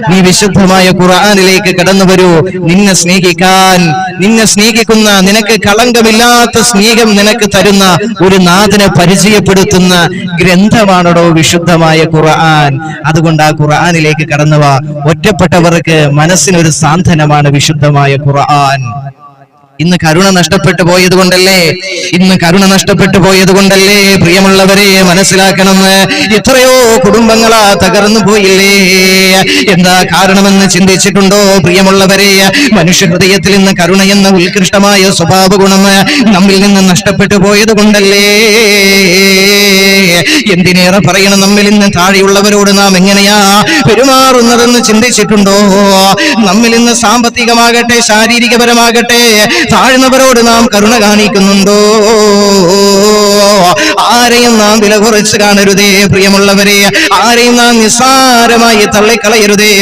നീ വിശുദ്ധമായ ഖുർആനിലേക്ക് കടന്നു വരൂ. നിന്നെ സ്നേഹിക്കാൻ, നിന്നെ സ്നേഹിക്കുന്ന, നിനക്ക് കളങ്കമില്ലാത്ത സ്നേഹം നിനക്ക് തരുന്ന ഒരു നാഥനെ പരിചയപ്പെടുത്തുന്ന ഗ്രന്ഥമാണോ വിശുദ്ധമായ ഖുർആൻ. അതുകൊണ്ട് ആ ഖുർആനിലേക്ക് കടന്നു വാ. ഒറ്റപ്പെട്ടവർക്ക് മനസ്സിനൊരു സാന്ത്വനമാണ് വിശുദ്ധമായ ഖുർആൻ. ഇന്ന് കരുണ നഷ്ടപ്പെട്ടു പോയത് കൊണ്ടല്ലേ, പ്രിയമുള്ളവരെ മനസ്സിലാക്കണം, എത്രയോ കുടുംബങ്ങളാ തകർന്നു പോയില്ലേ. എന്താ കാരണമെന്ന് ചിന്തിച്ചിട്ടുണ്ടോ പ്രിയമുള്ളവരെ? മനുഷ്യ ഹൃദയത്തിൽ നിന്ന് കരുണ എന്ന ഉത്കൃഷ്ടമായ സ്വഭാവ ഗുണം നമ്മിൽ നിന്ന് നഷ്ടപ്പെട്ടു പോയത് കൊണ്ടല്ലേ. എന്തിനേറെ പറയണം, നമ്മിൽ നിന്ന് താഴെയുള്ളവരോട് നാം എങ്ങനെയാ പെരുമാറുന്നതെന്ന് ചിന്തിച്ചിട്ടുണ്ടോ? നമ്മിൽ നിന്ന് സാമ്പത്തികമാകട്ടെ ശാരീരികപരമാകട്ടെ താഴ്ന്നവരോട് നാം കരുണ കാണിക്കുന്നുണ്ടോ? ആരെയും നാം വില കുറച്ച് കാണരുതേ പ്രിയമുള്ളവരെ, ആരെയും നാം നിസ്സാരമായി തള്ളിക്കളയരുതേ.